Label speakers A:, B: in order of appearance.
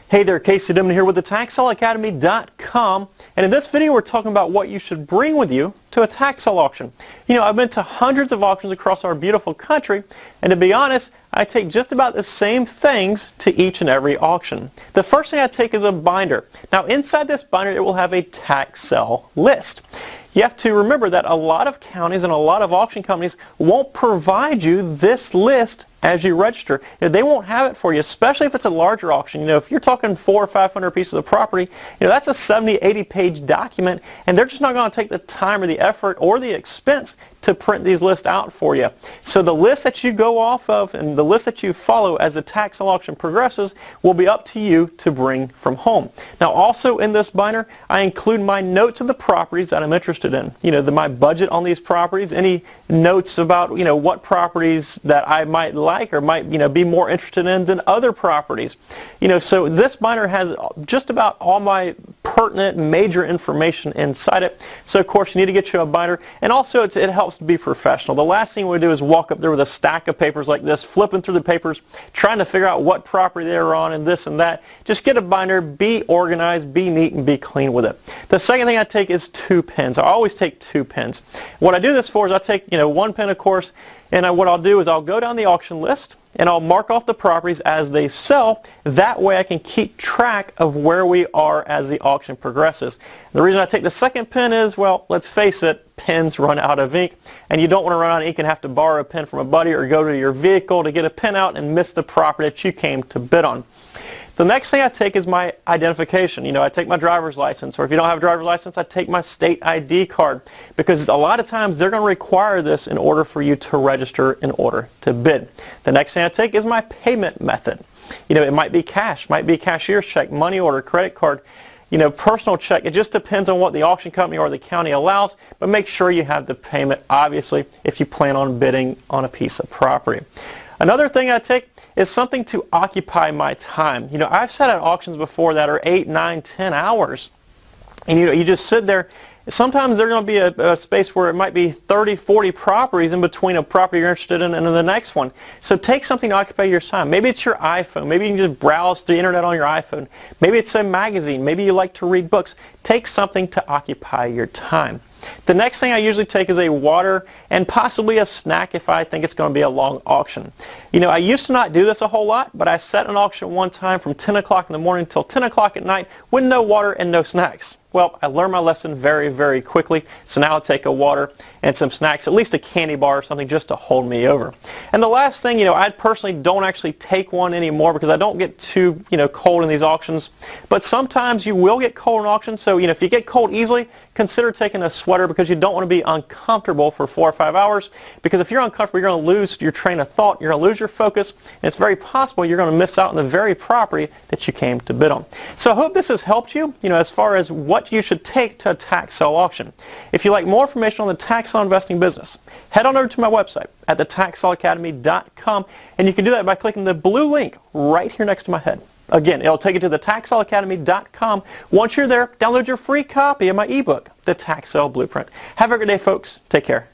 A: Hey there, Casey Dimon here with the TaxSaleAcademy.com, and in this video we're talking about what you should bring with you to a tax sale auction. You know, I've been to hundreds of auctions across our beautiful country, and to be honest, I take just about the same things to each and every auction. The first thing I take is a binder. Now inside this binder it will have a tax sale list. You have to remember that a lot of counties and a lot of auction companies won't provide you this list as you register. You know, they won't have it for you, especially if it's a larger auction. You know, if you're talking 400 or 500 pieces of property, you know, that's a 70, 80 page document, and they're just not going to take the time or the effort or the expense to print these lists out for you. So the list that you go off of and the list that you follow as the tax sale auction progresses will be up to you to bring from home. Now also in this binder, I include my notes of the properties that I'm interested in. You know, my budget on these properties, any notes about, you know, what properties that I might like or might, you know, be more interested in than other properties. You know, so this binder has just about all my pertinent major information inside it. So of course you need to get you a binder, and also it helps to be professional. The last thing we do is walk up there with a stack of papers like this, flipping through the papers, trying to figure out what property they're on and this and that. Just get a binder, be organized, be neat, and be clean with it. The second thing I take is 2 pens. I always take 2 pens. What I do this for is I take, you know, 1 pen of course, and what I'll do is I'll go down the auction list and I'll mark off the properties as they sell. That way I can keep track of where we are as the auction progresses. The reason I take the second pen is, well, let's face it, pens run out of ink, and you don't want to run out of ink and have to borrow a pen from a buddy or go to your vehicle to get a pen out and miss the property that you came to bid on. The next thing I take is my identification. You know, I take my driver's license, or if you don't have a driver's license, I take my state ID card, because a lot of times they're going to require this in order for you to register in order to bid. The next thing I take is my payment method. You know, it might be cash, might be cashier's check, money order, credit card, you know, personal check. It just depends on what the auction company or the county allows, but make sure you have the payment, obviously, if you plan on bidding on a piece of property. Another thing I take is something to occupy my time. You know, I've sat at auctions before that are 8, 9, 10 hours. And you know, you just sit there. Sometimes there's going to be a space where it might be 30, 40 properties in between a property you're interested in and the next one. So take something to occupy your time. Maybe it's your iPhone. Maybe you can just browse the internet on your iPhone. Maybe it's a magazine. Maybe you like to read books. Take something to occupy your time. The next thing I usually take is a water and possibly a snack if I think it's going to be a long auction. You know, I used to not do this a whole lot, but I sat an auction one time from 10 o'clock in the morning till 10 o'clock at night with no water and no snacks. Well, I learned my lesson very, very quickly, so now I'll take a water and some snacks, at least a candy bar or something just to hold me over. And the last thing, you know, I personally don't actually take one anymore because I don't get too, you know, cold in these auctions. But sometimes you will get cold in auctions, so, you know, if you get cold easily, consider taking a sweater because you don't want to be uncomfortable for 4 or 5 hours, because if you're uncomfortable, you're going to lose your train of thought, you're going to lose your focus, and it's very possible you're going to miss out on the very property that you came to bid on. So I hope this has helped you, you know, as far as what you should take to a tax sale auction. If you'd like more information on the tax sale investing business, head on over to my website at the TaxSaleAcademy.com, and you can do that by clicking the blue link right here next to my head. Again, it'll take you to the TaxSaleAcademy.com. Once you're there, download your free copy of my ebook, The Tax Sale Blueprint. Have a great day, folks. Take care.